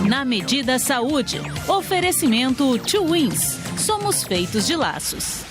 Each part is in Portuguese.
Na Medida Saúde, oferecimento Two Wins. Somos feitos de laços.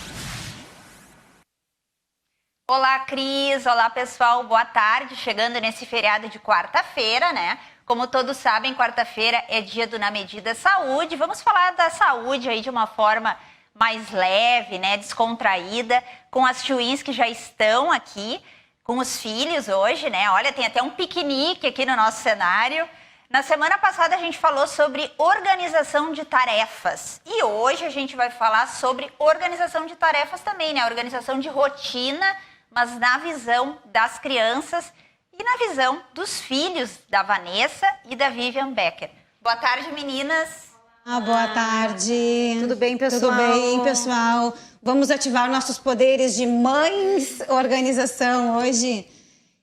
Olá, Cris. Olá, pessoal. Boa tarde. Chegando nesse feriado de quarta-feira, né? Como todos sabem, quarta-feira é dia do Na Medida Saúde. Vamos falar da saúde aí de uma forma mais leve, né? Descontraída, com as Twins que já estão aqui, com os filhos hoje, né? Olha, tem até um piquenique aqui no nosso cenário. Na semana passada a gente falou sobre organização de tarefas e hoje a gente vai falar sobre organização de tarefas também, né? Organização de rotina, mas na visão das crianças e na visão dos filhos da Vanessa e da Vivian Becker. Boa tarde, meninas. Boa tarde. Tudo bem, pessoal? Tudo bem, pessoal? Vamos ativar nossos poderes de mães organização hoje?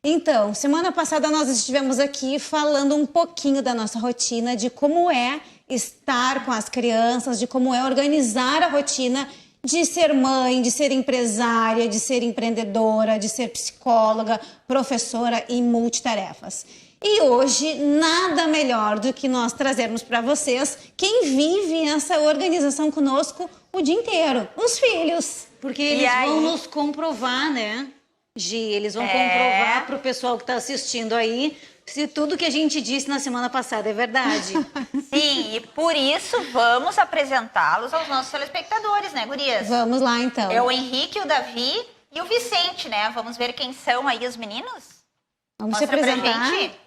Então, semana passada nós estivemos aqui falando um pouquinho da nossa rotina, de como é estar com as crianças, de como é organizar a rotina de ser mãe, de ser empresária, de ser empreendedora, de ser psicóloga, professora e multitarefas. E hoje, nada melhor do que nós trazermos para vocês quem vive essa organização conosco o dia inteiro, os filhos. Porque eles vão nos comprovar, né, Gi? Eles vão comprovar para o pessoal que está assistindo aí se tudo que a gente disse na semana passada é verdade. Sim, e por isso vamos apresentá-los aos nossos telespectadores, né, gurias? Vamos lá, então. É o Henrique, o Davi e o Vicente, né? Vamos ver quem são aí os meninos? Vamos Mostra se apresentar. pra gente.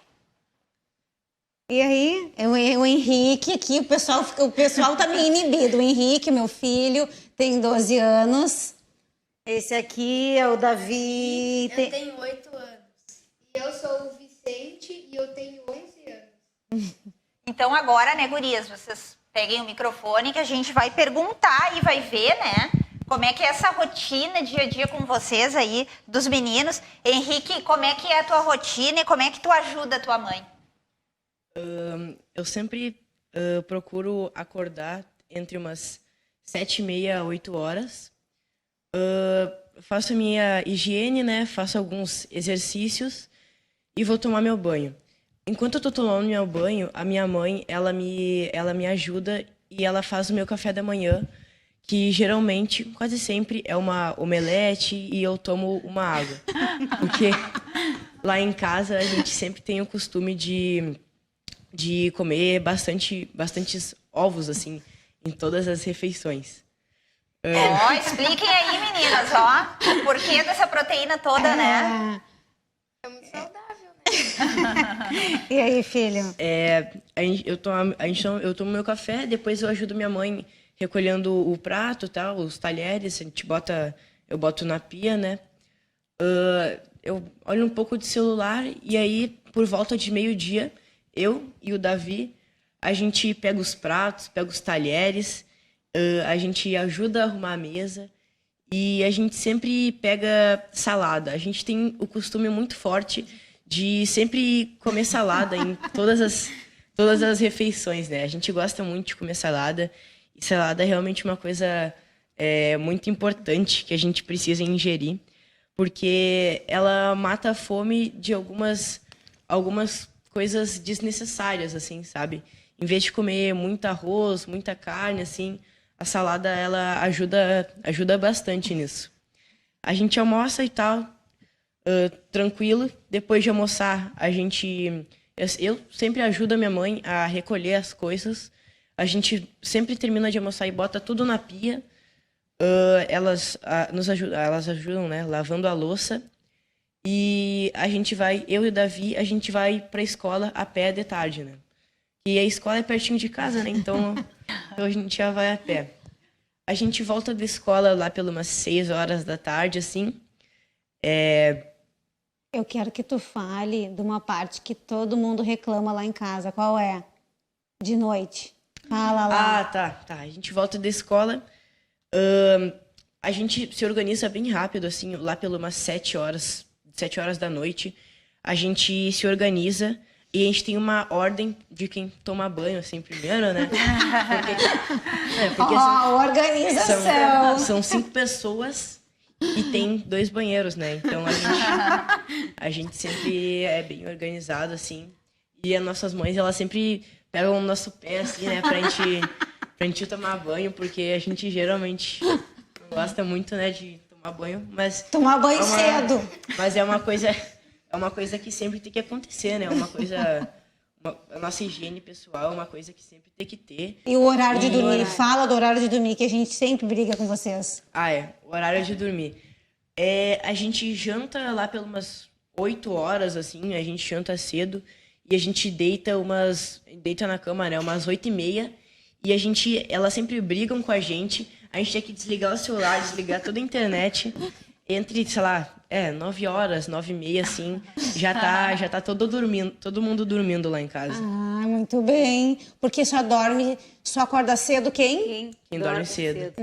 E aí, o Henrique aqui, o pessoal tá meio inibido. O Henrique, meu filho, tem 12 anos. Esse aqui é o Davi. Eu tenho 8 anos. E eu sou o Vicente e eu tenho 11 anos. Então agora, né, gurias, vocês peguem o microfone que a gente vai perguntar e vai ver, né, como é que é essa rotina dia a dia com vocês aí, dos meninos. Henrique, como é que é a tua rotina e como é que tu ajuda a tua mãe? Eu sempre procuro acordar entre umas 7h30 a 8 horas. Faço a minha higiene, né? Faço alguns exercícios e vou tomar meu banho. Enquanto eu tô tomando meu banho, a minha mãe, ela me ajuda e ela faz o meu café da manhã, que geralmente, quase sempre, é uma omelete e eu tomo uma água. Porque lá em casa a gente sempre tem o costume de comer bastantes ovos, assim, em todas as refeições. Expliquem aí, meninas, o porquê dessa proteína toda, né? É muito saudável, né? E aí, filho? Eu tomo meu café, depois eu ajudo minha mãe recolhendo o prato, tal, os talheres, eu boto na pia, né? Eu olho um pouco de celular e aí, por volta de meio-dia, eu e o Davi, a gente pega os pratos, pega os talheres, a gente ajuda a arrumar a mesa e a gente sempre pega salada. A gente tem o costume muito forte de sempre comer salada em todas as refeições, né? A gente gosta muito de comer salada e salada é realmente uma coisa muito importante que a gente precisa ingerir, porque ela mata a fome de algumas coisas desnecessárias, assim, sabe? Em vez de comer muito arroz, muita carne, assim, a salada, ela ajuda bastante nisso. A gente almoça e tal, tranquilo. Depois de almoçar, eu sempre ajudo a minha mãe a recolher as coisas. A gente sempre termina de almoçar e bota tudo na pia. Elas ajudam, né, lavando a louça. E eu e o Davi, a gente vai para a escola a pé de tarde, né? E a escola é pertinho de casa, né? Então a gente já vai a pé. A gente volta da escola lá pelas umas 6 horas da tarde, assim. Eu quero que tu fale de uma parte que todo mundo reclama lá em casa. Qual é? De noite. Fala lá. Tá. A gente volta da escola. A gente se organiza bem rápido, assim, lá pelas umas 7 horas da noite. A gente se organiza e a gente tem uma ordem de quem toma banho, assim, primeiro, né? Porque Organização! são 5 pessoas e tem 2 banheiros, né? Então a gente sempre é bem organizado, assim. E as nossas mães, elas sempre pegam o nosso pé, assim, né, pra gente tomar banho, porque a gente geralmente não gosta muito, né, de tomar banho, mas... Tomar banho cedo. Mas é uma coisa que sempre tem que acontecer, né, a nossa higiene pessoal é uma coisa que sempre tem que ter. E o horário de dormir? Fala do horário de dormir, que a gente sempre briga com vocês. O horário de dormir. A gente janta lá pelas umas 8 horas, assim, a gente janta cedo e a gente deita na cama, né, umas 8h30, e elas sempre brigam com a gente tem que desligar o celular, desligar toda a internet, entre, sei lá, 9 horas, 9h30, assim, já tá todo mundo dormindo lá em casa. Ah, muito bem. Porque só acorda cedo quem? Quem dorme cedo.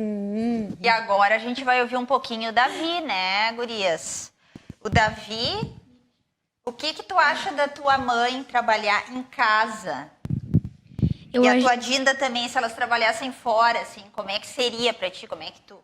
E agora a gente vai ouvir um pouquinho o Davi, né, gurias? O Davi, o que tu acha da tua mãe trabalhar em casa? E a tua Dinda também, se elas trabalhassem fora, assim, como é que seria pra ti? Como é que tu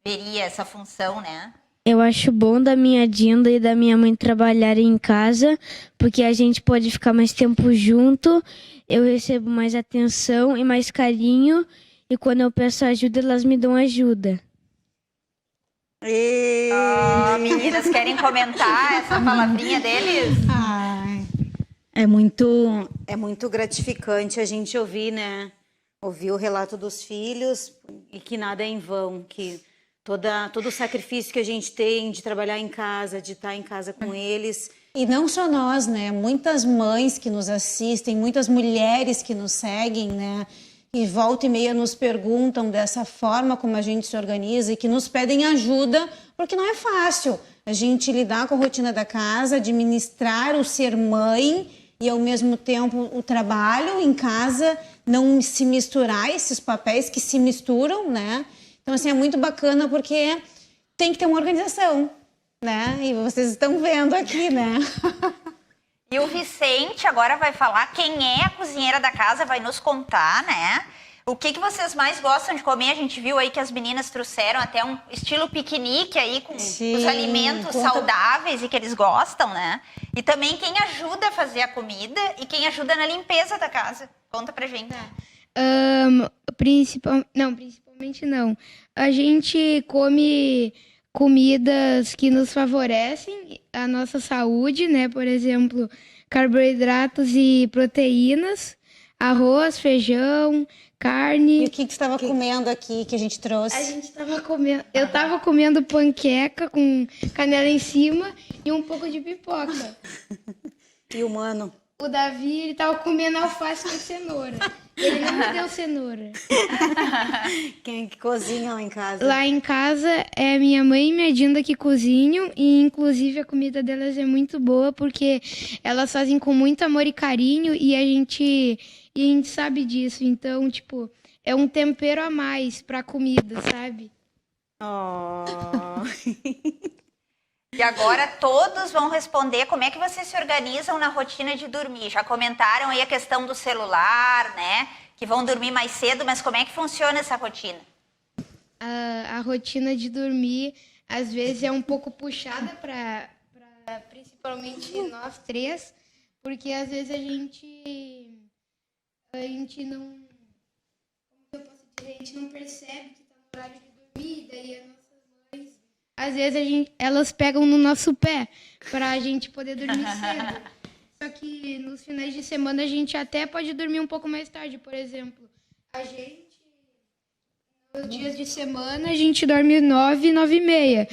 veria essa função, né? Eu acho bom da minha Dinda e da minha mãe trabalharem em casa, porque a gente pode ficar mais tempo junto, eu recebo mais atenção e mais carinho, e quando eu peço ajuda, elas me dão ajuda. Meninas, querem comentar essa palavrinha deles? Ai, é muito gratificante a gente ouvir, né? Ouvir o relato dos filhos e que nada é em vão, que todo o sacrifício que a gente tem de trabalhar em casa, de estar em casa com eles. E não só nós, né? Muitas mães que nos assistem, muitas mulheres que nos seguem, né? E volta e meia nos perguntam dessa forma como a gente se organiza e que nos pedem ajuda, porque não é fácil a gente lidar com a rotina da casa, administrar o ser mãe e ao mesmo tempo o trabalho em casa, não se misturar esses papéis que se misturam, né? Então, assim, é muito bacana porque tem que ter uma organização, né? E vocês estão vendo aqui, né? E o Vicente agora vai falar quem é a cozinheira da casa, vai nos contar, né? O que vocês mais gostam de comer? A gente viu aí que as meninas trouxeram até um estilo piquenique aí com os alimentos saudáveis e que eles gostam, né? E também quem ajuda a fazer a comida e quem ajuda na limpeza da casa. Conta pra gente. Principalmente não. A gente come comidas que nos favorecem a nossa saúde, né? Por exemplo, carboidratos e proteínas, arroz, feijão, carne. E o que você estava comendo aqui que a gente trouxe? A gente estava comendo. Eu estava comendo panqueca com canela em cima e um pouco de pipoca. E o mano? O Davi, ele estava comendo alface com cenoura. Ele não me deu cenoura. Quem que cozinha lá em casa? Lá em casa é minha mãe e minha Dinda que cozinham, e inclusive a comida delas é muito boa porque elas fazem com muito amor e carinho, e a gente sabe disso. Então, tipo, é um tempero a mais pra comida, sabe? E agora todos vão responder como é que vocês se organizam na rotina de dormir. Já comentaram aí a questão do celular, né? Que vão dormir mais cedo, mas como é que funciona essa rotina? A rotina de dormir, às vezes, é um pouco puxada para principalmente nós três, porque às vezes a gente não... Como eu posso dizer? A gente não percebe que está no horário de dormir, daí as nossas mães... Às vezes elas pegam no nosso pé para a gente poder dormir cedo. Só que nos finais de semana a gente até pode dormir um pouco mais tarde. Por exemplo, nos dias de semana a gente dorme 9, 9h30.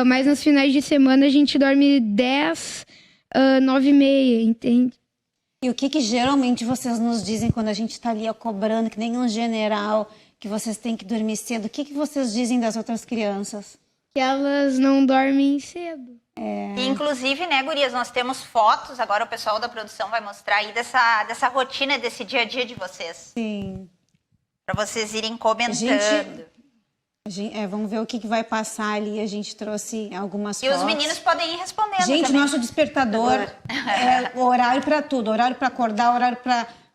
Mas nos finais de semana a gente dorme 10, 9h30, entende? E o que geralmente vocês nos dizem quando a gente está ali cobrando, que nem um general, que vocês têm que dormir cedo? O que vocês dizem das outras crianças? Que elas não dormem cedo. E, inclusive, né, gurias, nós temos fotos, agora o pessoal da produção vai mostrar aí dessa rotina, desse dia a dia de vocês. Sim. Para vocês irem comentando. Vamos ver o que vai passar ali. A gente trouxe algumas fotos. E os meninos podem ir respondendo gente, também. Nosso despertador é horário para tudo. Horário para acordar, horário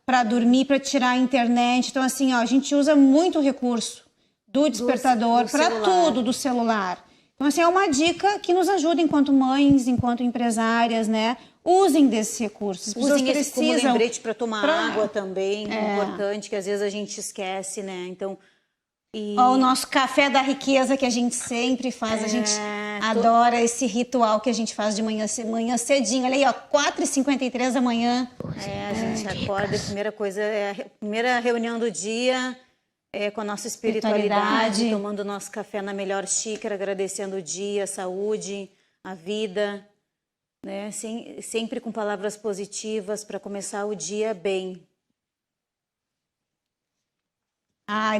para dormir, para tirar a internet. Então, assim, a gente usa muito recurso do despertador para tudo, do celular. Então, assim, é uma dica que nos ajuda enquanto mães, enquanto empresárias, né? usem desses recursos. As pessoas Usem esse como precisam lembrete para tomar água também, importante, que às vezes a gente esquece, né? Então, Ó, o nosso café da riqueza que a gente sempre faz, a gente adora esse ritual que a gente faz de manhã cedinho. Olha aí, ó, 4h53 da manhã. a gente acorda, a primeira coisa, a primeira reunião do dia com a nossa espiritualidade, tomando o nosso café na melhor xícara, agradecendo o dia, a saúde, a vida, né? Sempre com palavras positivas para começar o dia bem.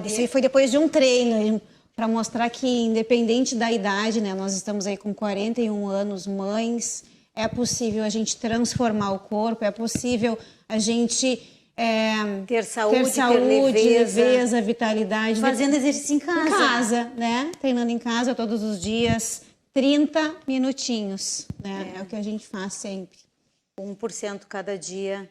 Isso aí foi depois de um treino, para mostrar que, independente da idade, né, nós estamos aí com 41 anos, mães, é possível a gente transformar o corpo, é possível a gente ter saúde, leveza, vitalidade. Fazendo exercício em casa. Em casa, né? Treinando em casa todos os dias, 30 minutinhos, né? É o que a gente faz sempre. 1% cada dia.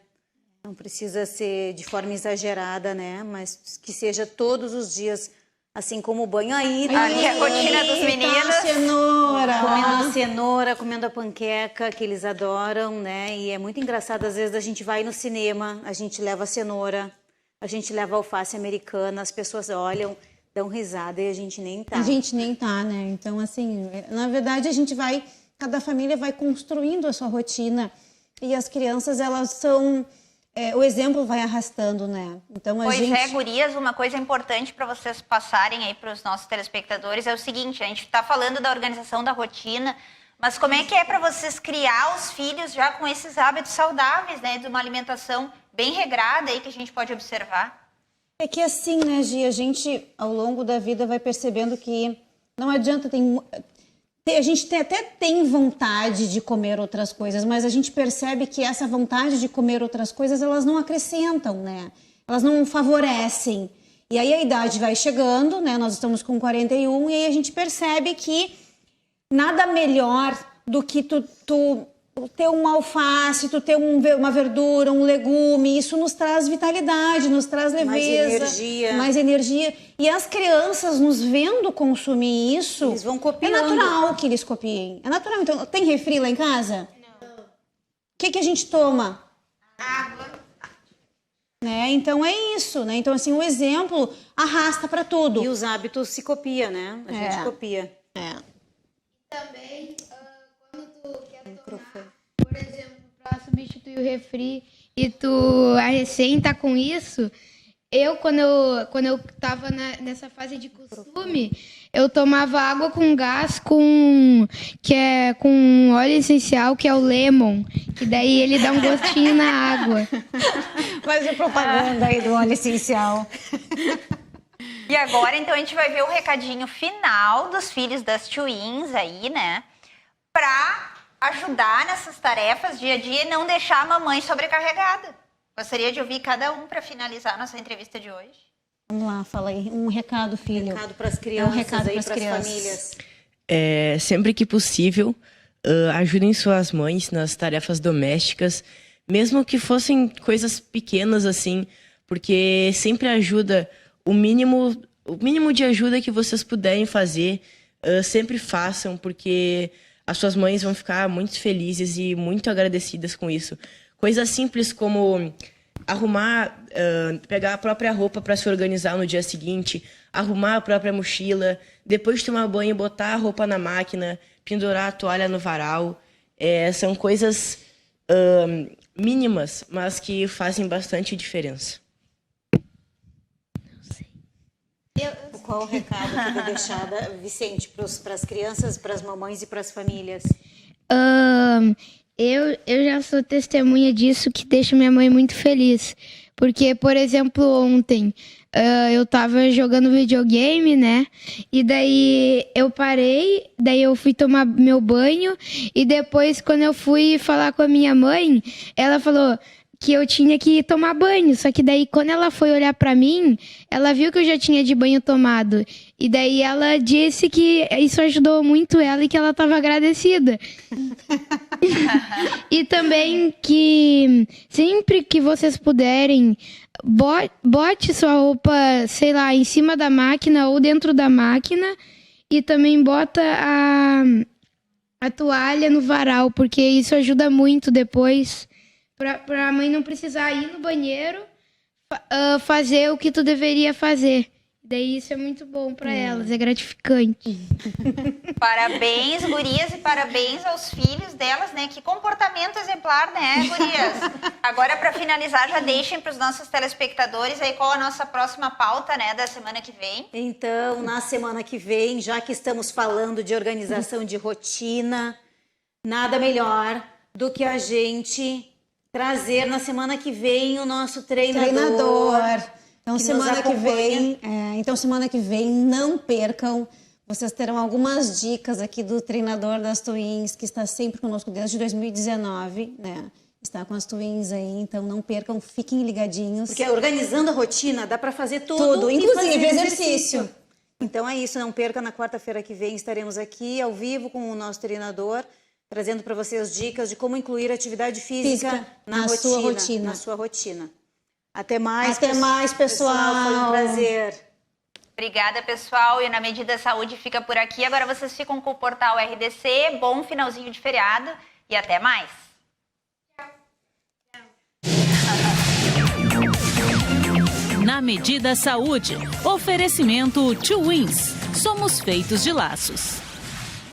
Não precisa ser de forma exagerada, né? Mas que seja todos os dias, assim como o banho. Ali a rotina dos meninos. Comendo cenoura, comendo a panqueca, que eles adoram, né? E é muito engraçado, às vezes a gente vai no cinema, a gente leva a cenoura, a gente leva a alface americana, as pessoas olham, dão risada e a gente nem tá. A gente nem tá, né? Então, assim, na verdade cada família vai construindo a sua rotina e as crianças, elas são... o exemplo vai arrastando, né? Então, gurias, uma coisa importante para vocês passarem aí para os nossos telespectadores é o seguinte, a gente está falando da organização da rotina, mas como é que é para vocês criar os filhos já com esses hábitos saudáveis, né? De uma alimentação bem regrada aí que a gente pode observar? É que assim, né, Gi, a gente, ao longo da vida, vai percebendo que não adianta, a gente até tem vontade de comer outras coisas, mas a gente percebe que essa vontade de comer outras coisas, elas não acrescentam, né? Elas não favorecem. E aí a idade vai chegando, né? Nós estamos com 41 e aí a gente percebe que nada melhor do que tu ter uma alface, tu ter uma verdura, um legume, isso nos traz vitalidade, nos traz leveza, mais energia. E as crianças nos vendo consumir isso, eles vão copiando. É natural que eles copiem. É natural. Então, tem refri lá em casa? Não. O que a gente toma? Água. Né? Então é isso, né? Então, assim, o exemplo arrasta para tudo. E os hábitos se copia, né? A gente copia. Também, quando tu quer tomar, por exemplo, para substituir o refri e tu a recém tá com isso, quando eu tava nessa fase de costume, eu tomava água com gás com óleo essencial, que é o lemon, que daí ele dá um gostinho na água. Faz a propaganda aí do óleo essencial. E agora, então, a gente vai ver o recadinho final dos filhos das twins aí, né? Pra ajudar nessas tarefas dia a dia e não deixar a mamãe sobrecarregada. Gostaria de ouvir cada um para finalizar nossa entrevista de hoje. Vamos lá, fala aí. Um recado, filho. Um recado para as crianças, recado aí, para as famílias. Sempre que possível, ajudem suas mães nas tarefas domésticas, mesmo que fossem coisas pequenas assim, porque sempre ajuda. O mínimo de ajuda que vocês puderem fazer, sempre façam, porque as suas mães vão ficar muito felizes e muito agradecidas com isso. Coisas simples como arrumar, pegar a própria roupa para se organizar no dia seguinte, arrumar a própria mochila, depois de tomar banho, botar a roupa na máquina, pendurar a toalha no varal. São coisas mínimas, mas que fazem bastante diferença. Qual o recado que vai deixar, Vicente, para as crianças, para as mamães e para as famílias? Eu já sou testemunha disso, que deixa minha mãe muito feliz. Porque, por exemplo, ontem eu tava jogando videogame, né? E daí eu parei, daí eu fui tomar meu banho. E depois, quando eu fui falar com a minha mãe, ela falou que eu tinha que tomar banho. Só que daí, quando ela foi olhar pra mim, ela viu que eu já tinha de banho tomado. E daí ela disse que isso ajudou muito ela e que ela estava agradecida. E também que sempre que vocês puderem, bote sua roupa, sei lá, em cima da máquina ou dentro da máquina. E também bota a toalha no varal, porque isso ajuda muito depois para a mãe não precisar ir no banheiro fazer o que tu deveria fazer. Daí isso é muito bom para elas, é gratificante. Parabéns, gurias, e parabéns aos filhos delas, né? Que comportamento exemplar, né, gurias? Agora, para finalizar, já deixem para os nossos telespectadores aí qual a nossa próxima pauta, né, da semana que vem. Então, na semana que vem, já que estamos falando de organização de rotina, nada melhor do que a gente trazer na semana que vem o nosso treinador. Então, semana que vem, não percam. Vocês terão algumas dicas aqui do treinador das Twins, que está sempre conosco desde 2019, né? Está com as Twins aí, então não percam, fiquem ligadinhos. Porque organizando a rotina, dá para fazer tudo, inclusive exercício. Então é isso, não perca, na quarta-feira que vem estaremos aqui ao vivo com o nosso treinador, trazendo para vocês dicas de como incluir atividade física na sua rotina. Até mais, pessoal. Foi um prazer. Obrigada, pessoal. E Na Medida Saúde fica por aqui. Agora vocês ficam com o portal RDC. Bom finalzinho de feriado e até mais. Na Medida Saúde, oferecimento Two Wins. Somos feitos de laços.